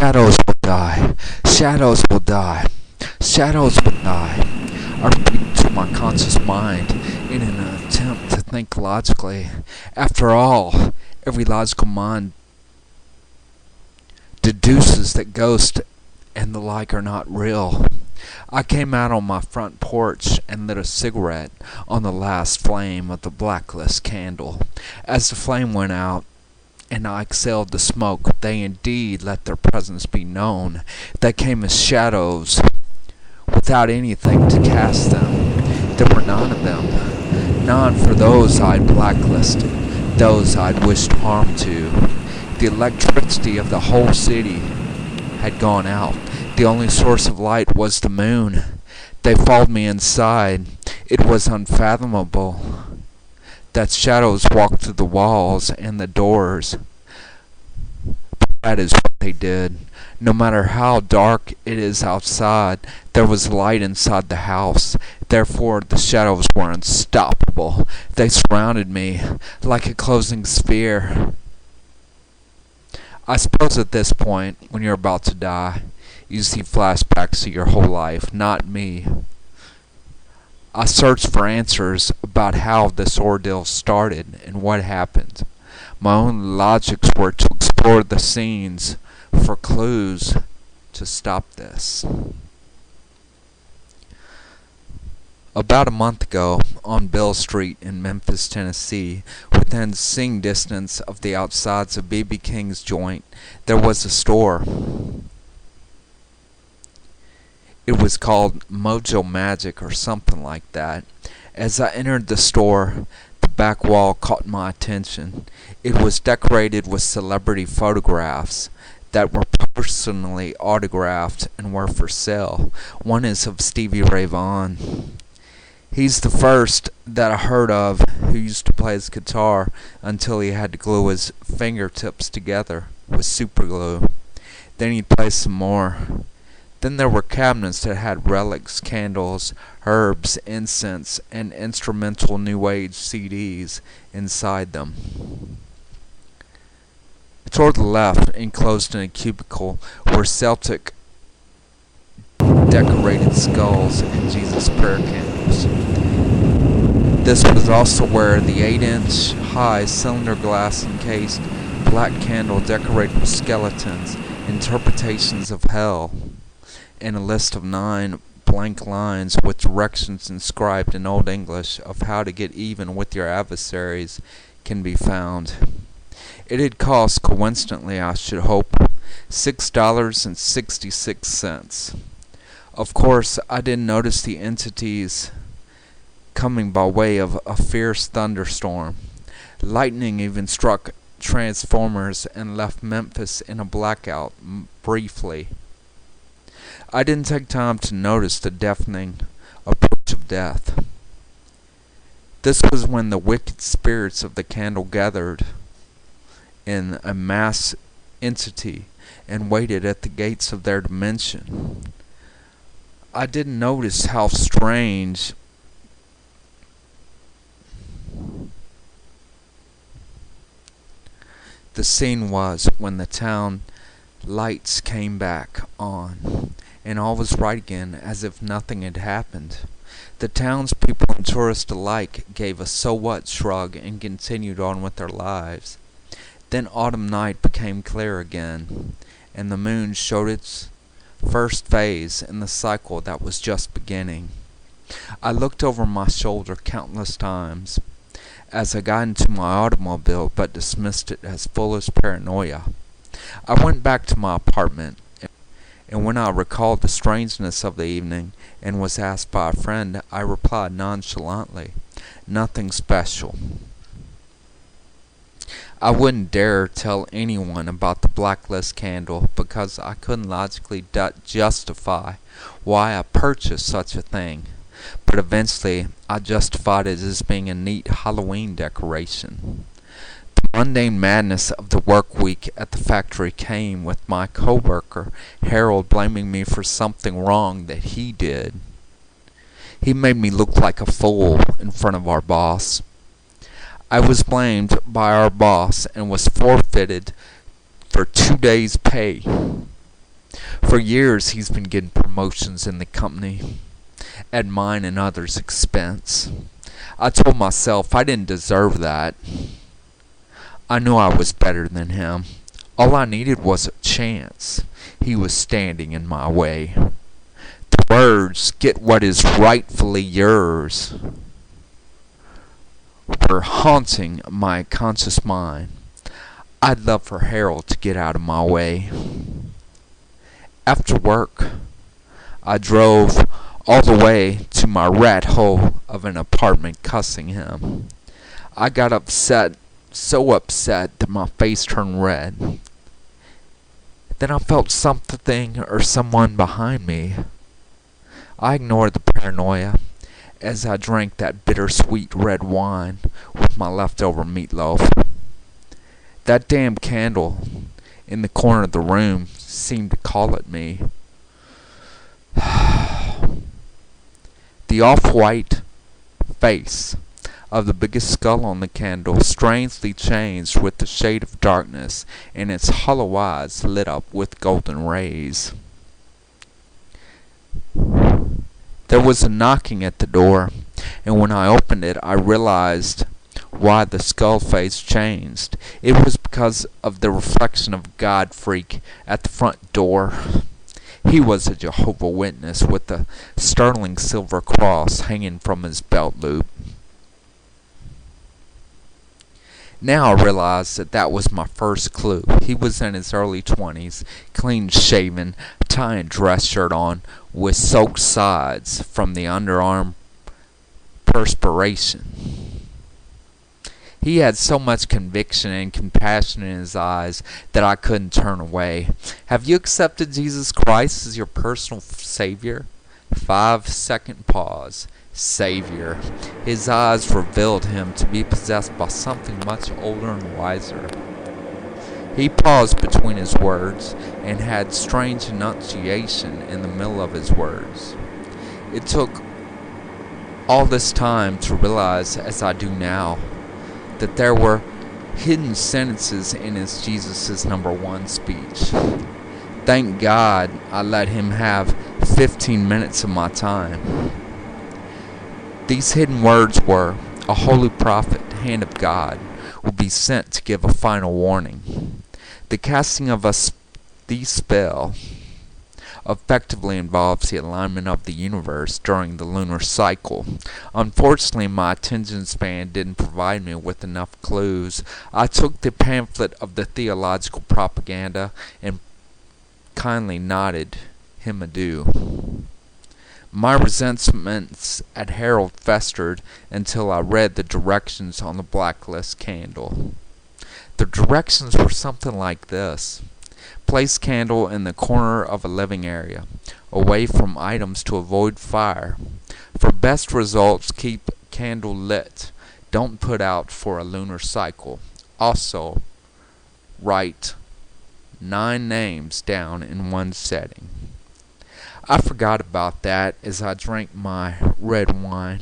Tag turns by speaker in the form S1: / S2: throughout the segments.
S1: Shadows will die. Shadows will die. Shadows will die. I repeat to my conscious mind in an attempt to think logically. After all, every logical mind deduces that ghosts and the like are not real. I came out on my front porch and lit a cigarette on the last flame of the blacklist candle. As the flame went out, and I exhaled the smoke, they indeed let their presence be known. They came as shadows, without anything to cast them. There were none of them. None for those I'd blacklisted, those I'd wished harm to. The electricity of the whole city had gone out. The only source of light was the moon. They followed me inside. It was unfathomable that shadows walked through the walls and the doors. But that is what they did. No matter how dark it is outside, there was light inside the house. Therefore, the shadows were unstoppable. They surrounded me like a closing sphere. I suppose at this point, when you're about to die, you see flashbacks of your whole life, not me. I searched for answers about how this ordeal started and what happened. My own logics were to explore the scenes for clues to stop this. About a month ago, on Bell Street in Memphis, Tennessee, within seeing distance of the outsides of B.B. King's joint, there was a store. It was called Mojo Magic or something like that. As I entered the store, the back wall caught my attention. It was decorated with celebrity photographs that were personally autographed and were for sale. One is of Stevie Ray Vaughan. He's the first that I heard of who used to play his guitar until he had to glue his fingertips together with super glue. Then he'd play some more. Then there were cabinets that had relics, candles, herbs, incense, and instrumental New Age CDs inside them. Toward the left, enclosed in a cubicle, were Celtic decorated skulls and Jesus prayer candles. This was also where the 8-inch high cylinder glass encased black candle decorated with skeletons, interpretations of hell, and a list of 9 blank lines with directions inscribed in Old English of how to get even with your adversaries can be found. It had cost, coincidentally I should hope, $6.66. Of course, I didn't notice the entities coming by way of a fierce thunderstorm. Lightning even struck transformers and left Memphis in a blackout briefly. I didn't take time to notice the deafening approach of death. This was when the wicked spirits of the candle gathered in a mass entity and waited at the gates of their dimension. I didn't notice how strange the scene was when the town lights came back on, and all was right again as if nothing had happened. The townspeople and tourists alike gave a so what shrug and continued on with their lives. Then autumn night became clear again, and the moon showed its first phase in the cycle that was just beginning. I looked over my shoulder countless times as I got into my automobile, but dismissed it as foolish paranoia. I went back to my apartment, and when I recalled the strangeness of the evening and was asked by a friend, I replied nonchalantly, "Nothing special." I wouldn't dare tell anyone about the blacklist candle because I couldn't logically justify why I purchased such a thing. But eventually, I justified it as being a neat Halloween decoration. The mundane madness of the work week at the factory came with my coworker, Harold, blaming me for something wrong that he did. He made me look like a fool in front of our boss. I was blamed by our boss and was forfeited for 2 days' pay. For years he's been getting promotions in the company, at mine and others' expense. I told myself I didn't deserve that. I knew I was better than him. All I needed was a chance. He was standing in my way. The words, "get what is rightfully yours," were haunting my conscious mind. I'd love for Harold to get out of my way. After work, I drove all the way to my rat hole of an apartment cussing him. I got upset, so upset that my face turned red. Then I felt something or someone behind me. I ignored the paranoia as I drank that bittersweet red wine with my leftover meatloaf. That damn candle in the corner of the room seemed to call at me. The off-white face of the biggest skull on the candle strangely changed with the shade of darkness, and its hollow eyes lit up with golden rays. There was a knocking at the door, and when I opened it, I realized why the skull face changed. It was because of the reflection of God Freak at the front door. He was a Jehovah Witness with a sterling silver cross hanging from his belt loop. Now I realized that was my first clue. He was in his early 20s, clean shaven, tie and dress shirt on, with soaked sides from the underarm perspiration. He had so much conviction and compassion in his eyes that I couldn't turn away. "Have you accepted Jesus Christ as your personal Savior?" 5-second pause. Savior. His eyes revealed him to be possessed by something much older and wiser. He paused between his words and had strange enunciation in the middle of his words. It took all this time to realize, as I do now, that there were hidden sentences in his Jesus' #1 speech. Thank God I let him have 15 minutes of my time. These hidden words were, "A holy prophet, hand of God, will be sent to give a final warning. The casting of the spell effectively involves the alignment of the universe during the lunar cycle." Unfortunately, my attention span didn't provide me with enough clues. I took the pamphlet of the theological propaganda and kindly nodded him adieu. My resentments at Harold festered until I read the directions on the blacklist candle. The directions were something like this: place candle in the corner of a living area, away from items to avoid fire. For best results, keep candle lit. Don't put out for a lunar cycle. Also, write 9 names down in one setting. I forgot about that as I drank my red wine.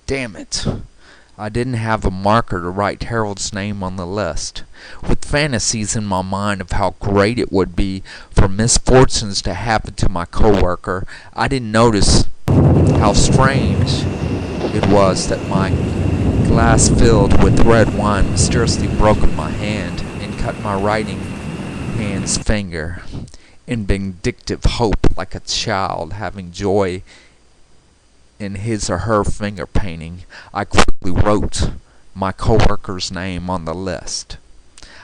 S1: Damn it. I didn't have a marker to write Harold's name on the list. With fantasies in my mind of how great it would be for misfortunes to happen to my coworker, I didn't notice how strange it was that my glass filled with red wine mysteriously broke in my hand and cut my writing hand's finger. In vindictive hope, like a child having joy in his or her finger painting, I quickly wrote my coworker's name on the list.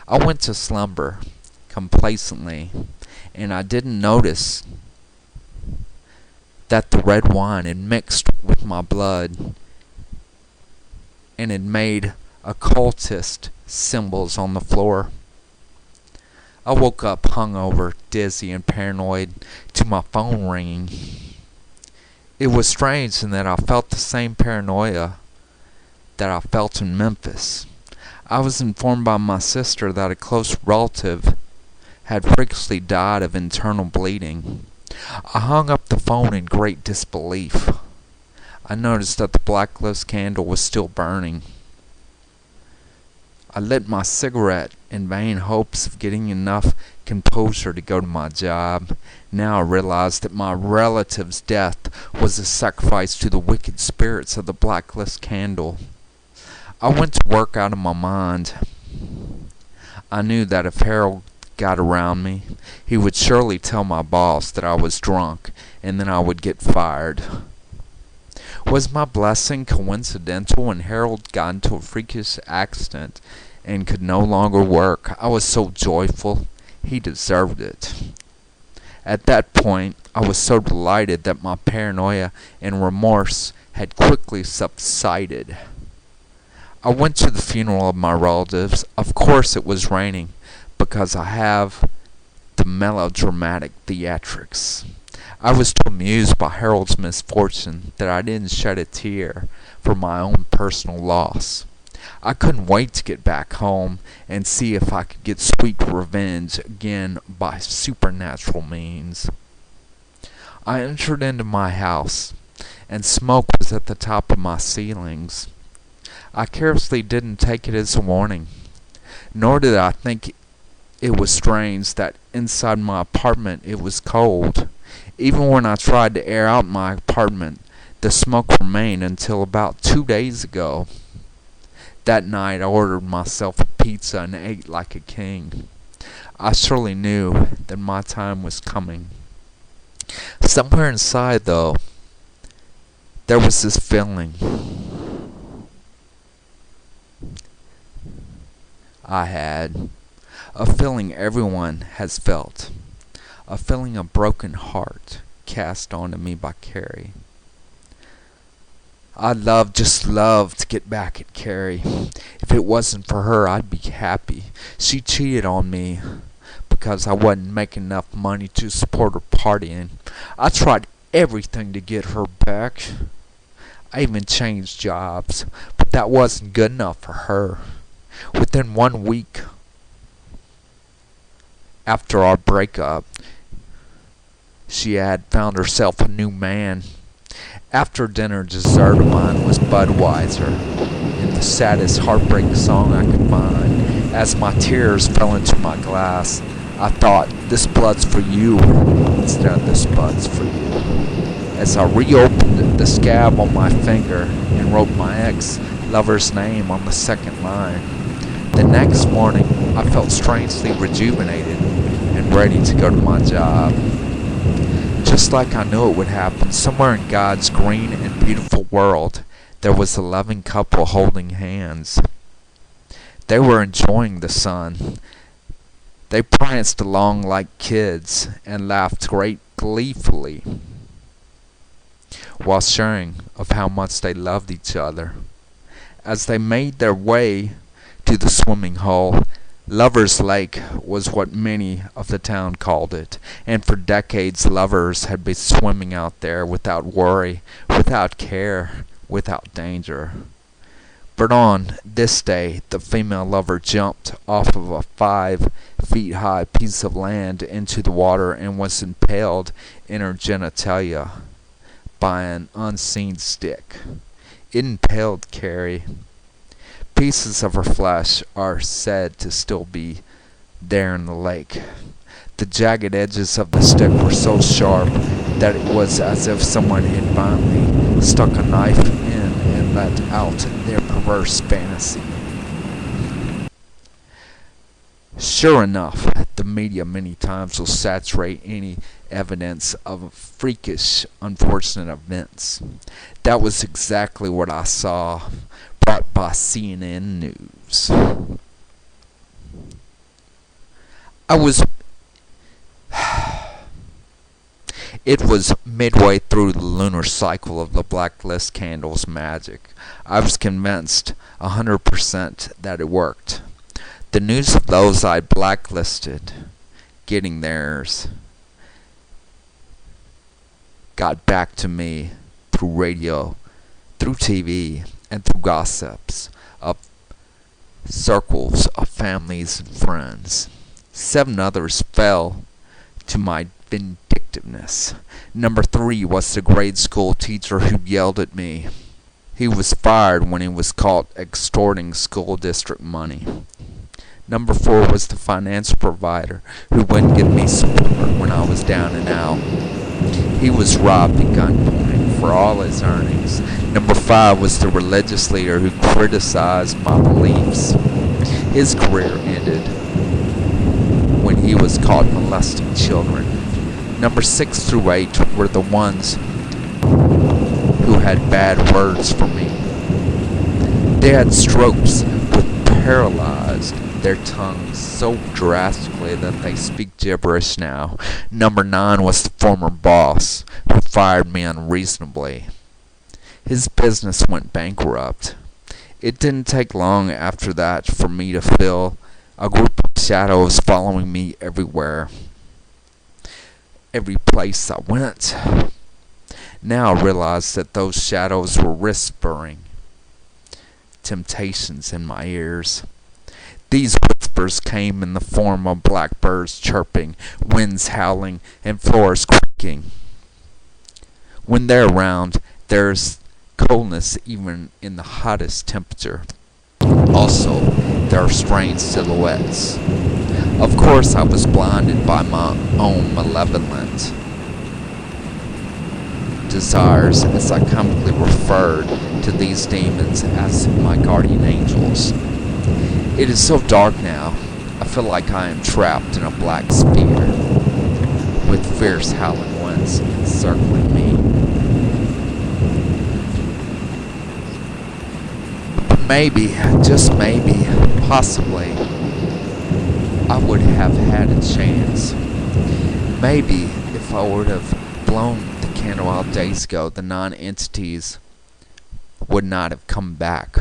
S1: I went to slumber complacently, and I didn't notice that the red wine had mixed with my blood and had made occultist symbols on the floor. I woke up hungover, dizzy, and paranoid to my phone ringing. It was strange in that I felt the same paranoia that I felt in Memphis. I was informed by my sister that a close relative had previously died of internal bleeding. I hung up the phone in great disbelief. I noticed that the blacklist candle was still burning. I lit my cigarette in vain hopes of getting enough composure to go to my job. Now I realized that my relative's death was a sacrifice to the wicked spirits of the blacklist candle. I went to work out of my mind. I knew that if Harold got around me, he would surely tell my boss that I was drunk, and then I would get fired. Was my blessing coincidental when Harold got into a freakish accident and could no longer work? I was so joyful. He deserved it. At that point, I was so delighted that my paranoia and remorse had quickly subsided. I went to the funeral of my relatives. Of course it was raining, because I have the melodramatic theatrics. I was too amused by Harold's misfortune that I didn't shed a tear for my own personal loss. I couldn't wait to get back home and see if I could get sweet revenge again by supernatural means. I entered into my house, and smoke was at the top of my ceilings. I carelessly didn't take it as a warning, nor did I think it was strange that inside my apartment it was cold. Even when I tried to air out my apartment, the smoke remained until about 2 days ago. That night I ordered myself a pizza and ate like a king. I surely knew that my time was coming. Somewhere inside, though, there was this feeling I had, a feeling everyone has felt, a feeling of broken heart cast onto me by Carrie. Just love to get back at Carrie. If it wasn't for her, I'd be happy. She cheated on me because I wasn't making enough money to support her partying. I tried everything to get her back. I even changed jobs, but that wasn't good enough for her. Within 1 week after our breakup, she had found herself a new man. After dinner, dessert of mine was Budweiser, and the saddest heartbreak song I could find. As my tears fell into my glass, I thought, this blood's for you, instead of this bud's for you. As I reopened the scab on my finger and wrote my ex-lover's name on the second line, the next morning I felt strangely rejuvenated and ready to go to my job. Just like I knew it would happen, somewhere in God's green and beautiful world, there was a loving couple holding hands. They were enjoying the sun. They pranced along like kids and laughed gleefully while sharing of how much they loved each other. As they made their way to the swimming hole, Lover's Lake was what many of the town called it, and for decades lovers had been swimming out there without worry, without care, without danger. But on this day, the female lover jumped off of a 5-feet-high piece of land into the water and was impaled in her genitalia by an unseen stick. It impaled Carrie. Pieces of her flesh are said to still be there in the lake. The jagged edges of the stick were so sharp that it was as if someone had violently stuck a knife in and let out their perverse fantasy. Sure enough, the media many times will saturate any evidence of freakish, unfortunate events. That was exactly what I saw, brought by CNN News. It was midway through the lunar cycle of the blacklist candle's magic. I was convinced 100% that it worked. The news of those I blacklisted getting theirs got back to me through radio, through TV, and through gossips of circles of families and friends. 7 others fell to my vindictiveness. Number 3 was the grade school teacher who yelled at me. He was fired when he was caught extorting school district money. Number 4 was the financial provider who wouldn't give me support when I was down and out. He was robbed at gunpoint for all his earnings. Number 5 was the religious leader who criticized my beliefs. His career ended when he was caught molesting children. Number 6 through 8 were the ones who had bad words for me. They had strokes which paralyzed their tongues so drastically that they speak gibberish now. Number 9 was the former boss who fired me unreasonably. His business went bankrupt. It didn't take long after that for me to feel a group of shadows following me everywhere, every place I went. Now I realized that those shadows were whispering temptations in my ears. These whispers came in the form of blackbirds chirping, winds howling, and floors creaking. When they're around, there's coldness even in the hottest temperature. Also, there are strange silhouettes. Of course, I was blinded by my own malevolent desires as I comically referred to these demons as my guardian angels. It is so dark now, I feel like I am trapped in a black sphere with fierce howling winds encircling me. Maybe, just maybe, possibly, I would have had a chance. Maybe if I would have blown the candle out days ago, the 9 entities would not have come back.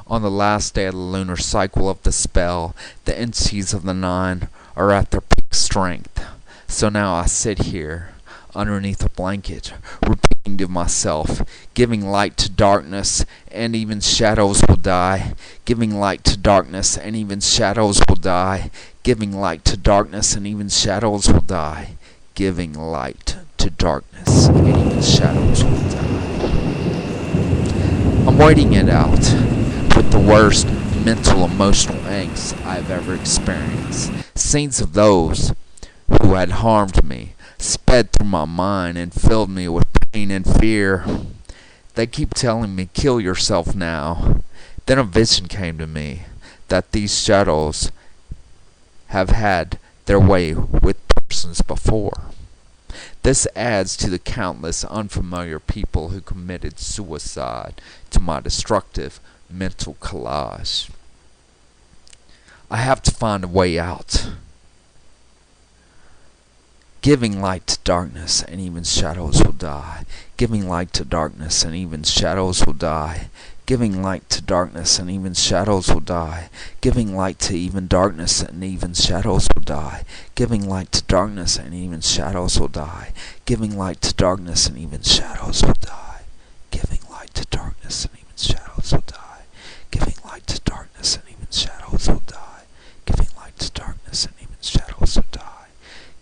S1: On the last day of the lunar cycle of the spell, the entities of the 9 are at their peak strength. So now I sit here, underneath a blanket, repeating to myself, giving light to darkness, and even shadows will die. Giving light to darkness, and even shadows will die. Giving light to darkness, and even shadows will die. Giving light to darkness, and even shadows will die. I'm waiting it out with the worst mental emotional angst I've ever experienced. Scenes of those who had harmed me sped through my mind and filled me with pain and fear. They keep telling me, kill yourself now. Then a vision came to me that these shadows have had their way with persons before. This adds to the countless unfamiliar people who committed suicide to my destructive mental collage. I have to find a way out. Giving light to darkness, and even shadows will die. Giving light to darkness, and even shadows will die. Giving light to darkness, and even shadows will die. Giving light to even darkness, and even shadows will die. Giving light to darkness, and even shadows will die. Giving light to darkness, and even shadows will die. Giving light to darkness, and even shadows will die. Giving light to darkness, and even shadows will die. Giving light to darkness, and even shadows will die.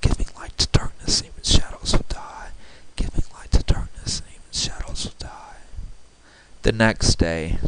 S1: Giving light to darkness, and even shadows will die. Giving light to darkness, and even shadows will die. The next day,